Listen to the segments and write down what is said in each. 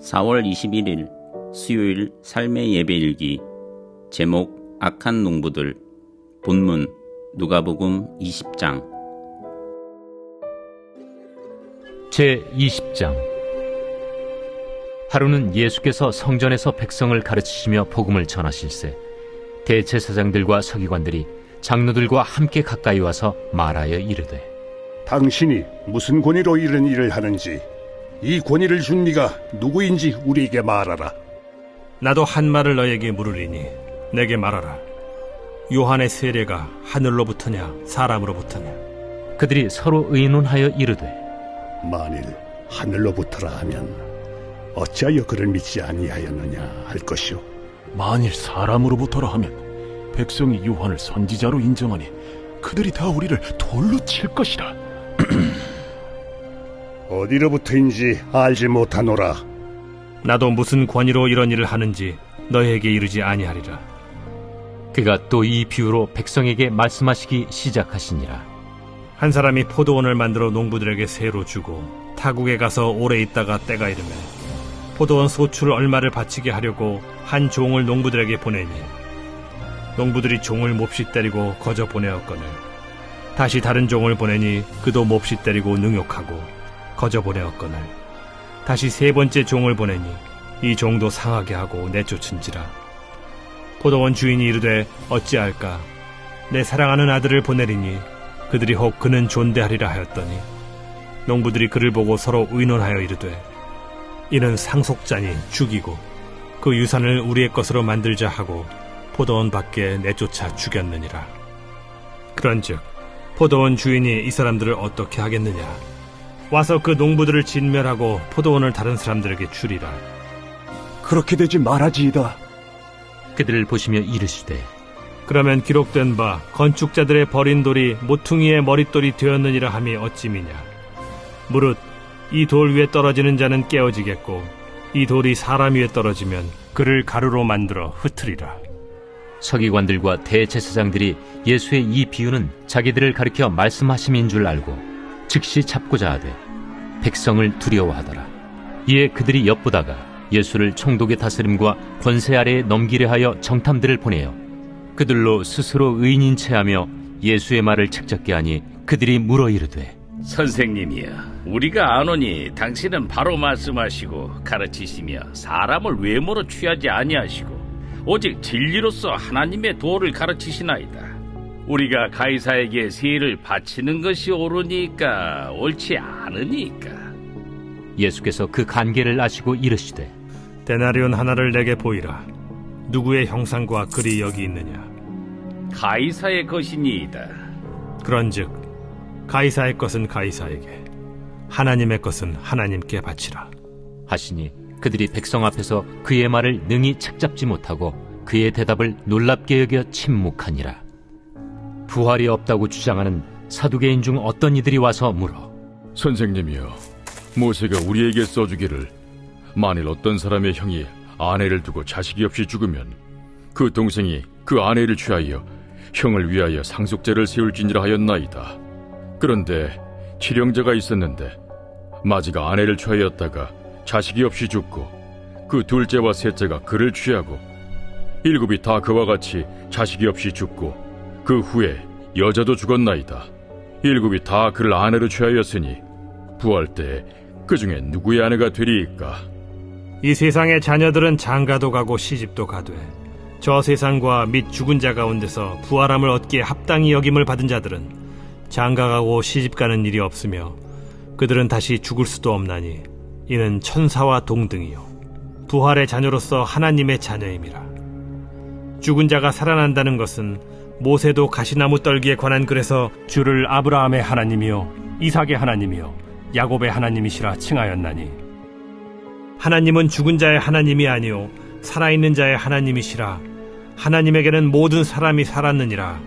4월 21일 수요일 삶의 예배일기. 제목 악한 농부들. 본문 누가복음 20장. 제20장. 하루는 예수께서 성전에서 백성을 가르치시며 복음을 전하실세 대제사장들과 서기관들이 장로들과 함께 가까이 와서 말하여 이르되, 당신이 무슨 권위로 이런 일을 하는지, 이 권위를 준 네가 누구인지 우리에게 말하라. 나도 한 말을 너에게 물으리니 내게 말하라. 요한의 세례가 하늘로부터냐 사람으로부터냐? 그들이 서로 의논하여 이르되, 만일 하늘로부터라 하면 어찌하여 그를 믿지 아니하였느냐 할 것이요, 만일 사람으로부터라 하면 백성이 요한을 선지자로 인정하니 그들이 다 우리를 돌로 칠 것이라. 어디로부터인지 알지 못하노라. 나도 무슨 권위로 이런 일을 하는지 너에게 이르지 아니하리라. 그가 또 이 비유로 백성에게 말씀하시기 시작하시니라. 한 사람이 포도원을 만들어 농부들에게 새로 주고 타국에 가서 오래 있다가 때가 이르매 포도원 소출 얼마를 바치게 하려고 한 종을 농부들에게 보내니, 농부들이 종을 몹시 때리고 거저 보내었거늘 다시 다른 종을 보내니 그도 몹시 때리고 능욕하고 거저 보내었거늘 다시 세 번째 종을 보내니 이 종도 상하게 하고 내쫓은지라. 포도원 주인이 이르되 어찌할까? 내 사랑하는 아들을 보내리니 그들이 혹 그는 존대하리라 하였더니, 농부들이 그를 보고 서로 의논하여 이르되, 이는 상속자니 죽이고 그 유산을 우리의 것으로 만들자 하고 포도원 밖에 내쫓아 죽였느니라. 그런즉 포도원 주인이 이 사람들을 어떻게 하겠느냐? 와서 그 농부들을 진멸하고 포도원을 다른 사람들에게 주리라. 그렇게 되지 말아지이다. 그들을 보시며 이르시되, 그러면 기록된 바 건축자들의 버린 돌이 모퉁이의 머릿돌이 되었느니라 함이 어찌미냐? 무릇 이 돌 위에 떨어지는 자는 깨어지겠고 이 돌이 사람 위에 떨어지면 그를 가루로 만들어 흩으리라. 서기관들과 대제사장들이 예수의 이 비유는 자기들을 가리켜 말씀하심인 줄 알고 즉시 잡고자 하되 백성을 두려워하더라. 이에 그들이 엿보다가 예수를 총독의 다스림과 권세 아래에 넘기려 하여 정탐들을 보내어 그들로 스스로 의인인 체하며 예수의 말을 책잡게 하니 그들이 물어 이르되, 선생님이여, 우리가 아노니 당신은 바로 말씀하시고 가르치시며 사람을 외모로 취하지 아니하시고 오직 진리로서 하나님의 도를 가르치시나이다. 우리가 가이사에게 세를 바치는 것이 옳으니까 옳지 않으니까. 예수께서 그 간계를 아시고 이르시되, 데나리온 하나를 내게 보이라. 누구의 형상과 글이 여기 있느냐? 가이사의 것이니이다. 그런즉 가이사의 것은 가이사에게, 하나님의 것은 하나님께 바치라 하시니 그들이 백성 앞에서 그의 말을 능히 책잡지 못하고 그의 대답을 놀랍게 여겨 침묵하니라. 부활이 없다고 주장하는 사두개인 중 어떤 이들이 와서 물어, 선생님이여, 모세가 우리에게 써주기를 만일 어떤 사람의 형이 아내를 두고 자식이 없이 죽으면 그 동생이 그 아내를 취하여 형을 위하여 상속제를 세울지니라 하였나이다. 그런데 칠형제가 있었는데 마지가 아내를 취하였다가 자식이 없이 죽고 그 둘째와 셋째가 그를 취하고 일곱이 다 그와 같이 자식이 없이 죽고 그 후에 여자도 죽었나이다. 일곱이 다 그를 아내로 취하였으니 부활 때 그 중에 누구의 아내가 되리이까? 이 세상의 자녀들은 장가도 가고 시집도 가되 저 세상과 및 죽은 자 가운데서 부활함을 얻기에 합당히 여김을 받은 자들은 장가가고 시집가는 일이 없으며 그들은 다시 죽을 수도 없나니 이는 천사와 동등이요 부활의 자녀로서 하나님의 자녀임이라. 죽은 자가 살아난다는 것은 모세도 가시나무 떨기에 관한 글에서 주를 아브라함의 하나님이요 이삭의 하나님이요 야곱의 하나님이시라 칭하였나니, 하나님은 죽은 자의 하나님이 아니요 살아있는 자의 하나님이시라. 하나님에게는 모든 사람이 살았느니라.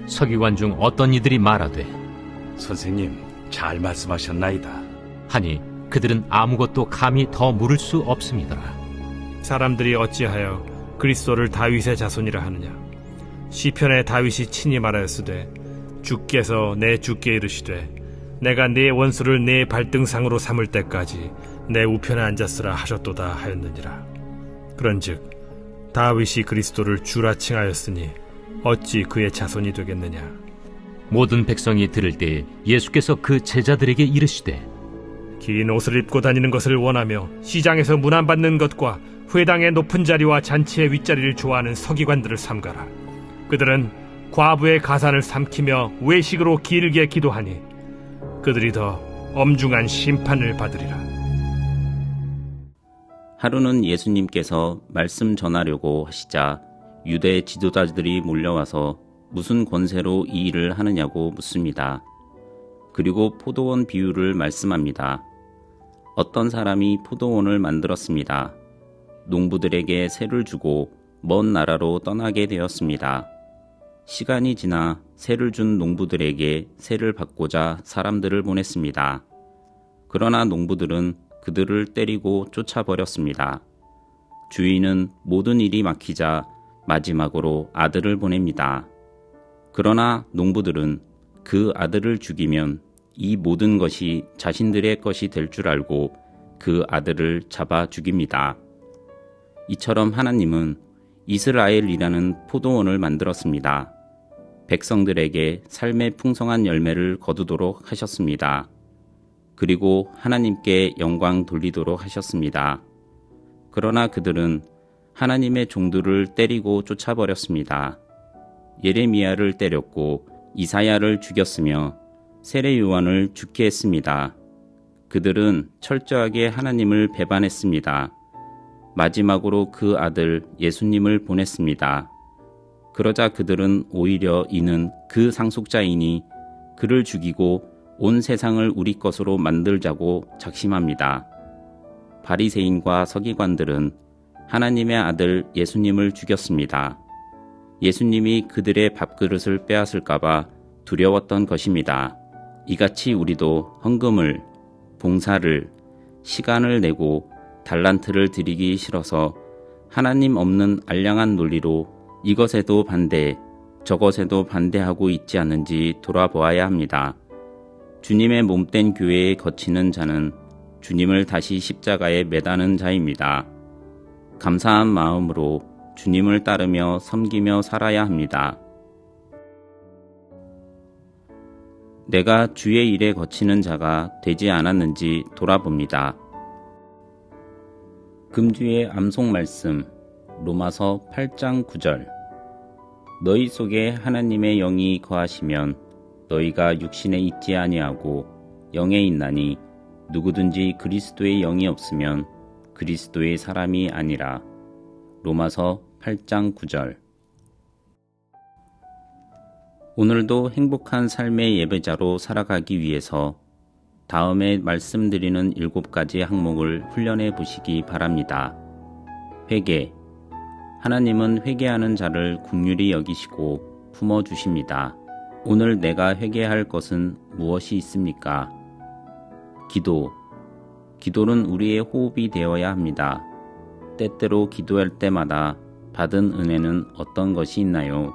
서기관 중 어떤 이들이 말하되, 선생님, 잘 말씀하셨나이다 하니 그들은 아무것도 감히 더 물을 수 없음이더라. 사람들이 어찌하여 그리스도를 다윗의 자손이라 하느냐? 시편에 다윗이 친히 말하였으되 주께서 내 주께 이르시되 내가 네 원수를 네 발등상으로 삼을 때까지 내 우편에 앉았으라 하셨도다 하였느니라. 그런즉 다윗이 그리스도를 주라 칭하였으니 어찌 그의 자손이 되겠느냐. 모든 백성이 들을 때에 예수께서 그 제자들에게 이르시되 긴 옷을 입고 다니는 것을 원하며 시장에서 문안받는 것과 회당의 높은 자리와 잔치의 윗자리를 좋아하는 서기관들을 삼가라. 그들은 과부의 가산을 삼키며 외식으로 길게 기도하니 그들이 더 엄중한 심판을 받으리라. 하루는 예수님께서 말씀 전하려고 하시자 유대 지도자들이 몰려와서 무슨 권세로 이 일을 하느냐고 묻습니다. 그리고 포도원 비유를 말씀합니다. 어떤 사람이 포도원을 만들었습니다. 농부들에게 세를 주고 먼 나라로 떠나게 되었습니다. 시간이 지나 세를 준 농부들에게 세를 받고자 사람들을 보냈습니다. 그러나 농부들은 그들을 때리고 쫓아버렸습니다. 주인은 모든 일이 막히자 마지막으로 아들을 보냅니다. 그러나 농부들은 그 아들을 죽이면 이 모든 것이 자신들의 것이 될 줄 알고 그 아들을 잡아 죽입니다. 이처럼 하나님은 이스라엘이라는 포도원을 만들었습니다. 백성들에게 삶의 풍성한 열매를 거두도록 하셨습니다. 그리고 하나님께 영광 돌리도록 하셨습니다. 그러나 그들은 하나님의 종들을 때리고 쫓아버렸습니다. 예레미야를 때렸고 이사야를 죽였으며 세례 요한을 죽게 했습니다. 그들은 철저하게 하나님을 배반했습니다. 마지막으로 그 아들 예수님을 보냈습니다. 그러자 그들은 오히려 이는 그 상속자이니 그를 죽이고 온 세상을 우리 것으로 만들자고 작심합니다. 바리새인과 서기관들은 하나님의 아들 예수님을 죽였습니다. 예수님이 그들의 밥그릇을 빼앗을까봐 두려웠던 것입니다. 이같이 우리도 헌금을, 봉사를, 시간을 내고 달란트를 드리기 싫어서 하나님 없는 알량한 논리로 이것에도 반대, 저것에도 반대하고 있지 않은지 돌아보아야 합니다. 주님의 몸된 교회에 거치는 자는 주님을 다시 십자가에 매다는 자입니다. 감사한 마음으로 주님을 따르며 섬기며 살아야 합니다. 내가 주의 일에 거치는 자가 되지 않았는지 돌아봅니다. 금주의 암송 말씀 로마서 8장 9절. 너희 속에 하나님의 영이 거하시면 너희가 육신에 있지 아니하고 영에 있나니 누구든지 그리스도의 영이 없으면 그리스도의 사람이 아니라. 로마서 8장 9절. 오늘도 행복한 삶의 예배자로 살아가기 위해서 다음에 말씀드리는 7가지 항목을 훈련해 보시기 바랍니다. 회개. 하나님은 회개하는 자를 긍휼히 여기시고 품어주십니다. 오늘 내가 회개할 것은 무엇이 있습니까? 기도. 기도는 우리의 호흡이 되어야 합니다. 때때로 기도할 때마다 받은 은혜는 어떤 것이 있나요?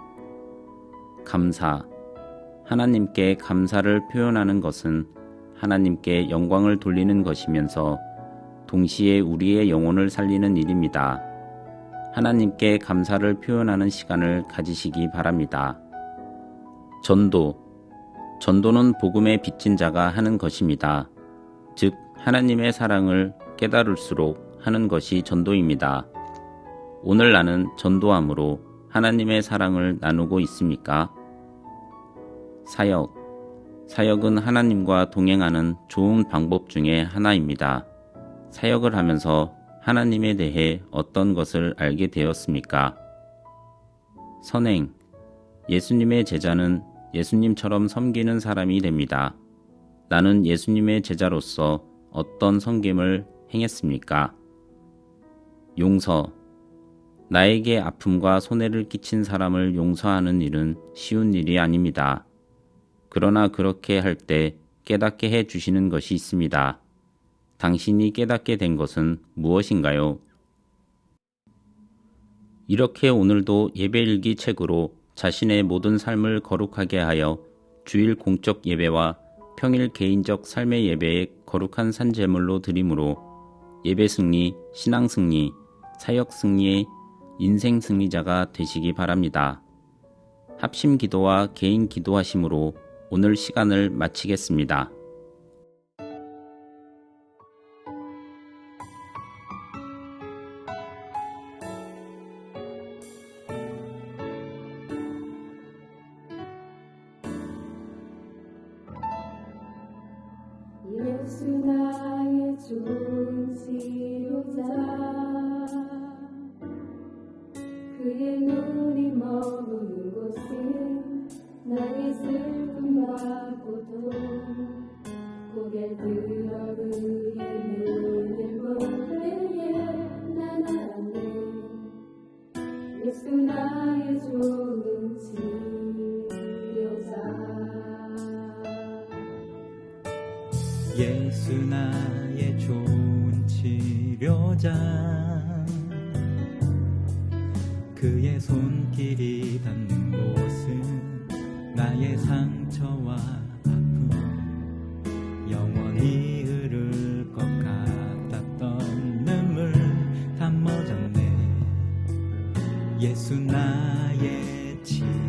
감사. 하나님께 감사를 표현하는 것은 하나님께 영광을 돌리는 것이면서 동시에 우리의 영혼을 살리는 일입니다. 하나님께 감사를 표현하는 시간을 가지시기 바랍니다. 전도. 전도는 복음의 빚진 자가 하는 것입니다. 즉 하나님의 사랑을 깨달을수록 하는 것이 전도입니다. 오늘 나는 전도함으로 하나님의 사랑을 나누고 있습니까? 사역. 사역은 하나님과 동행하는 좋은 방법 중에 하나입니다. 사역을 하면서 하나님에 대해 어떤 것을 알게 되었습니까? 선행. 예수님의 제자는 예수님처럼 섬기는 사람이 됩니다. 나는 예수님의 제자로서 어떤 섬김을 행했습니까? 용서. 나에게 아픔과 손해를 끼친 사람을 용서하는 일은 쉬운 일이 아닙니다. 그러나 그렇게 할 때 깨닫게 해 주시는 것이 있습니다. 당신이 깨닫게 된 것은 무엇인가요? 이렇게 오늘도 예배일기 책으로 자신의 모든 삶을 거룩하게 하여 주일 공적 예배와 평일 개인적 삶의 예배에 거룩한 산제물로 드림으로 예배 승리, 신앙 승리, 사역 승리의 인생 승리자가 되시기 바랍니다. 합심 기도와 개인 기도하심으로 오늘 시간을 마치겠습니다. 예수 나의 좋은 치료자 그의 눈이 머무는 곳은 나의 슬픔과 고통 고개 들어 그의 눈을 볼 때에 난 알았네 예수 나의 좋은 치료자 예수 나의 좋은 치료자 그의 손길이 닿는 곳은 나의 상처와 아픔 영원히 흐를 것 같았던 눈물 다 멎었네 예수 나의 치료자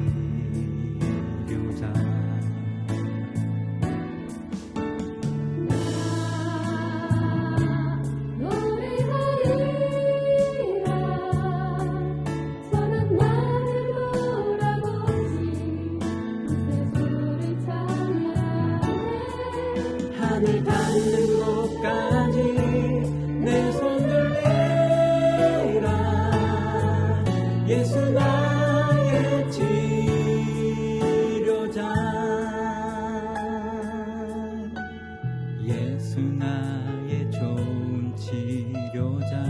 하늘 닿는 곳까지 내 손을 내라 예수 나의 치료자 예수 나의 좋은 치료자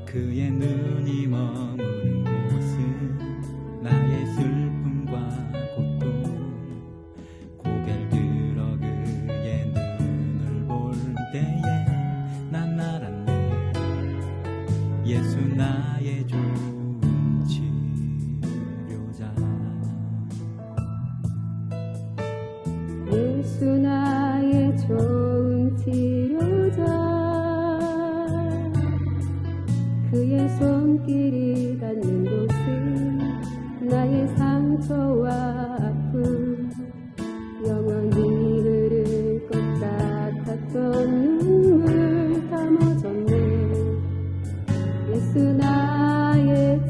그의 눈이 머무는 곳은 나의 슬픔과 고통 고개를 들어 그의 눈을 볼 때에 난 알았네 예수 나의 좋은 치료자 예수 나의 좋은 치료자 그의 손길이 닿는 곳은 나의 상처와 아픔 영원히 흐를 것 같았던 눈물 다 멎었네 예수 나의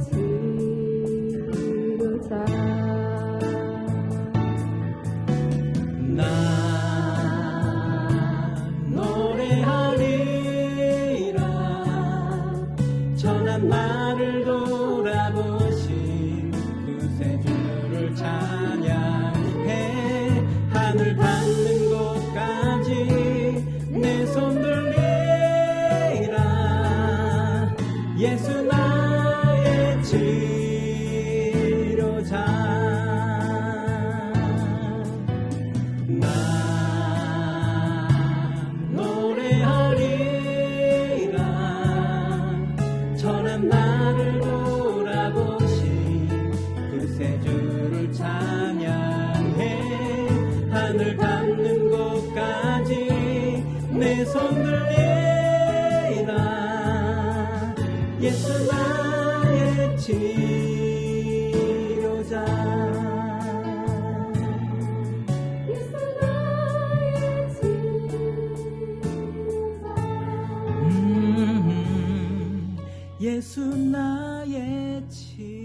치료자 난 노래하리라 전한 나를 돌아보신 구세주를 찬양해 하늘 닿는 곳까지 내 손을 내라 예수 나의 치료자 난 노래하리라 전한 나를 돌아보신 구세주를 찬양해 하늘 닿는 곳까지 내 손을 내라 예수 나의 치료자 예수 나의 치료자 예수 나의 치료자